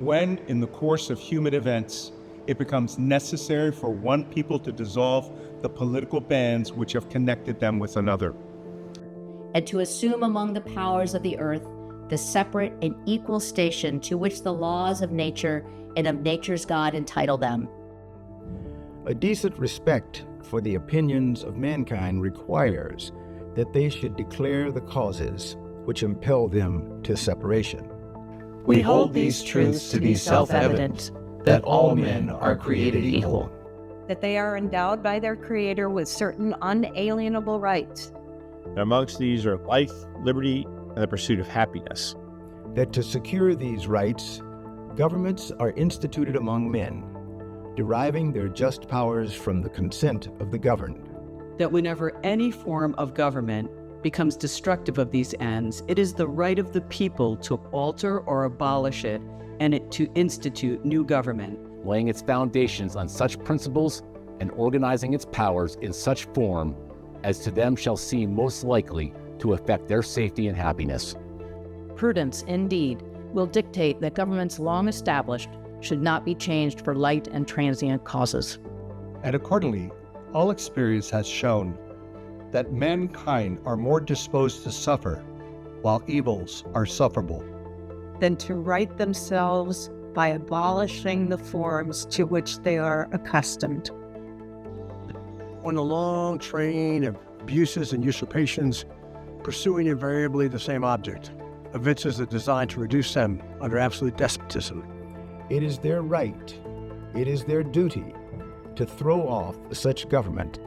when, in the course of human events, it becomes necessary for one people to dissolve the political bands which have connected them with another, and to assume among the powers of the earth the separate and equal station to which the laws of nature and of nature's God entitle them. A decent respect for the opinions of mankind requires that they should declare the causes which impel them to separation. We hold these truths to be self-evident, that all men are created equal, that they are endowed by their Creator with certain unalienable rights. And amongst these are life, liberty, and the pursuit of happiness. That to secure these rights, governments are instituted among men, deriving their just powers from the consent of the governed. That whenever any form of government becomes destructive of these ends, it is the right of the people to alter or abolish it, and to institute new government, laying its foundations on such principles and organizing its powers in such form as to them shall seem most likely to affect their safety and happiness. Prudence, indeed, will dictate that governments long established should not be changed for light and transient causes. and accordingly, all experience has shown that mankind are more disposed to suffer, while evils are sufferable, than to right themselves by abolishing the forms to which they are accustomed. On a long train of abuses and usurpations, pursuing invariably the same object, evinces a design to reduce them under absolute despotism. It is their right, it is their duty to throw off such government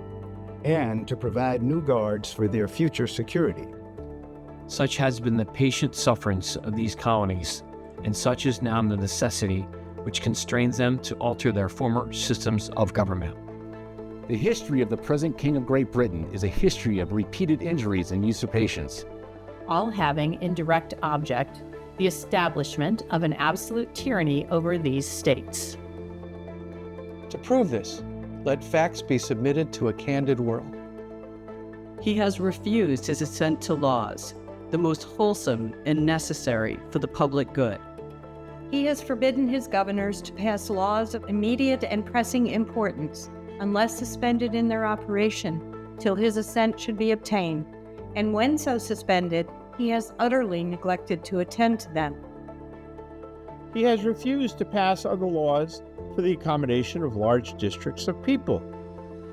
and to provide new guards for their future security. Such has been the patient sufferance of these colonies, and such is now the necessity which constrains them to alter their former systems of government. The history of the present King of Great Britain is a history of repeated injuries and usurpations, all having in direct object the establishment of an absolute tyranny over these states. To prove this, let facts be submitted to a candid world. He has refused his assent to laws, the most wholesome and necessary for the public good. He has forbidden his governors to pass laws of immediate and pressing importance, unless suspended in their operation, till his assent should be obtained, and when so suspended, he has utterly neglected to attend to them. He has refused to pass other laws for the accommodation of large districts of people,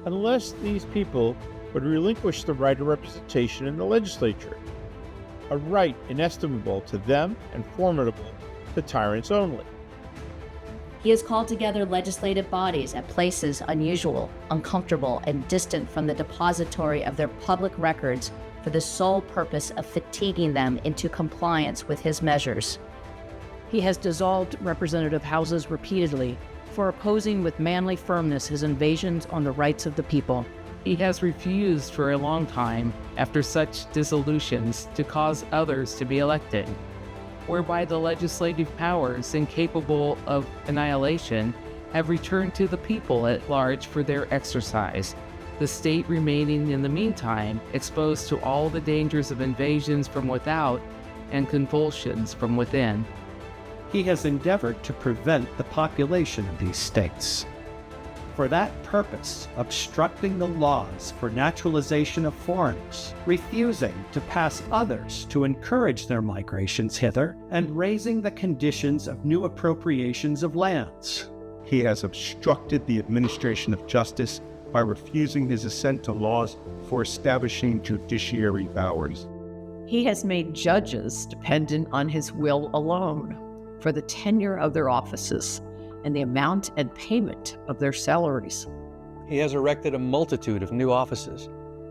unless these people would relinquish the right of representation in the legislature, a right inestimable to them and formidable to tyrants only. He has called together legislative bodies at places unusual, uncomfortable, and distant from the depository of their public records for the sole purpose of fatiguing them into compliance with his measures. He has dissolved representative houses repeatedly for opposing with manly firmness his invasions on the rights of the people. He has refused for a long time, after such dissolutions, to cause others to be elected, whereby the legislative powers, incapable of annihilation, have returned to the people at large for their exercise, the state remaining in the meantime exposed to all the dangers of invasions from without and convulsions from within. He has endeavored to prevent the population of these states. For that purpose, obstructing the laws for naturalization of foreigners, refusing to pass others to encourage their migrations hither, and raising the conditions of new appropriations of lands. He has obstructed the administration of justice by refusing his assent to laws for establishing judiciary powers. He has made judges dependent on his will alone for the tenure of their offices and the amount and payment of their salaries. He has erected a multitude of new offices,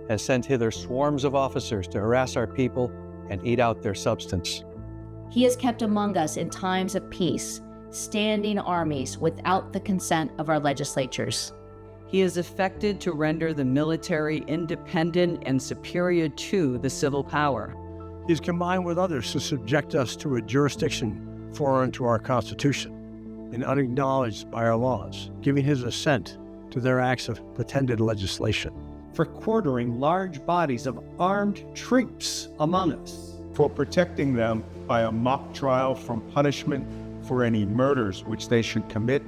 has sent hither swarms of officers to harass our people and eat out their substance. He has kept among us in times of peace standing armies without the consent of our legislatures. He has effected to render the military independent and superior to the civil power. He has combined with others to subject us to a jurisdiction foreign to our Constitution and unacknowledged by our laws, giving his assent to their acts of pretended legislation. For quartering large bodies of armed troops among us. For protecting them by a mock trial from punishment for any murders which they should commit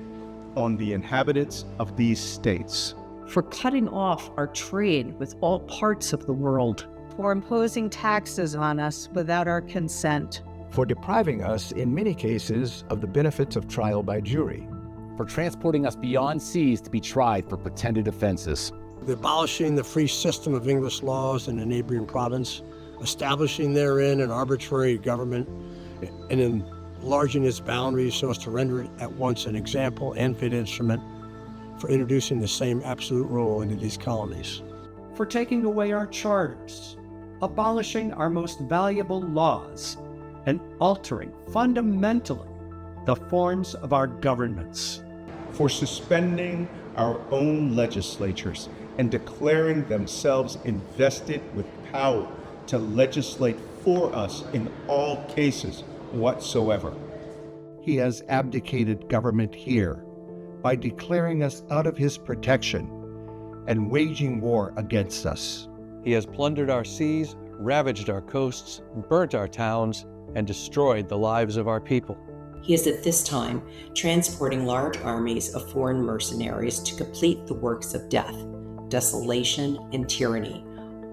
on the inhabitants of these states, for cutting off our trade with all parts of the world, for imposing taxes on us without our consent, for depriving us in many cases of the benefits of trial by jury, for transporting us beyond seas to be tried for pretended offenses, abolishing the free system of English laws in a neighboring province, establishing therein an arbitrary government, and enlarging its boundaries so as to render it at once an example and fit instrument for introducing the same absolute rule into these colonies. for taking away our charters, abolishing our most valuable laws, and altering fundamentally the forms of our governments, for suspending our own legislatures and declaring themselves invested with power to legislate for us in all cases whatsoever. He has abdicated government here by declaring us out of his protection and waging war against us. He has plundered our seas, ravaged our coasts, burnt our towns, and destroyed the lives of our people. He is at this time transporting large armies of foreign mercenaries to complete the works of death, desolation, and tyranny,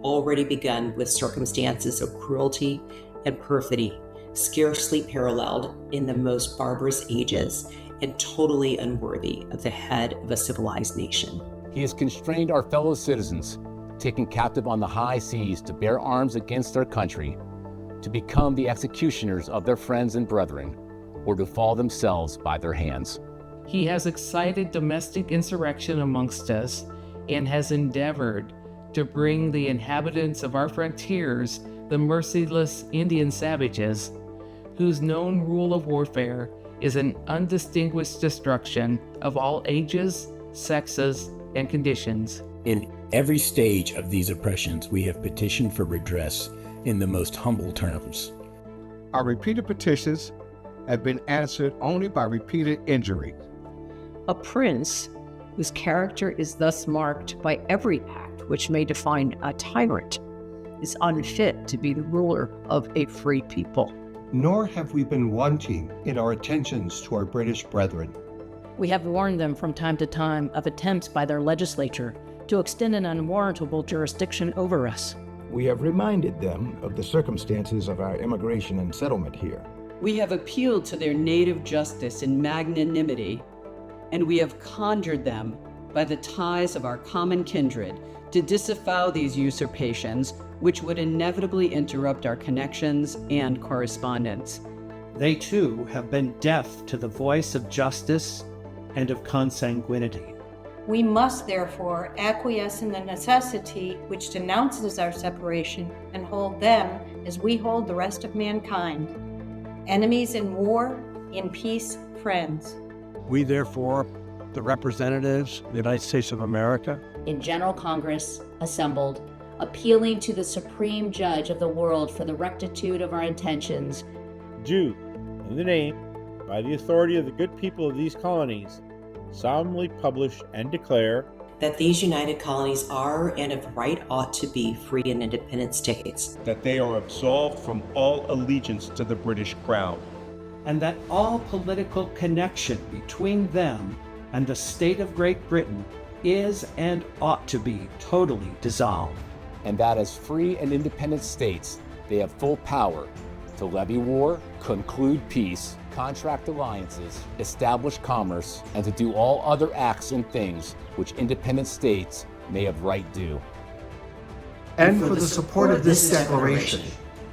already begun with circumstances of cruelty and perfidy, scarcely paralleled in the most barbarous ages and totally unworthy of the head of a civilized nation. He has constrained our fellow citizens, taken captive on the high seas to bear arms against their country, to become the executioners of their friends and brethren, or to fall themselves by their hands. He has excited domestic insurrection amongst us and has endeavored to bring the inhabitants of our frontiers, the merciless Indian savages, whose known rule of warfare is an undistinguished destruction of all ages, sexes, and conditions. In every stage of these oppressions, we have petitioned for redress in the most humble terms. Our repeated petitions have been answered only by repeated injury. a prince whose character is thus marked by every act which may define a tyrant is unfit to be the ruler of a free people. Nor have we been wanting in our attentions to our British brethren. We have warned them from time to time of attempts by their legislature to extend an unwarrantable jurisdiction over us. We have reminded them of the circumstances of our immigration and settlement here. We have appealed to their native justice and magnanimity, and we have conjured them by the ties of our common kindred to disavow these usurpations, which would inevitably interrupt our connections and correspondence. They too have been deaf to the voice of justice and of consanguinity. We must therefore acquiesce in the necessity which denounces our separation and hold them as we hold the rest of mankind, enemies in war, in peace, friends. We therefore, the representatives of the United States of America, in General Congress, assembled, appealing to the Supreme Judge of the world for the rectitude of our intentions, do, in the name, by the authority of the good people of these colonies, solemnly publish and declare that these united colonies are and of right ought to be free and independent states, that they are absolved from all allegiance to the British crown, and that all political connection between them and the state of Great Britain is and ought to be totally dissolved. And that as free and independent states, they have full power to levy war, conclude peace, contract alliances, establish commerce, and to do all other acts and things which independent states may have right do. And for the support of this declaration,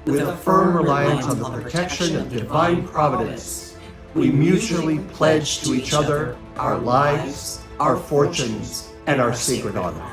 with a firm reliance on the protection of divine providence, we mutually pledge to each other our lives, our fortunes, and our sacred honor.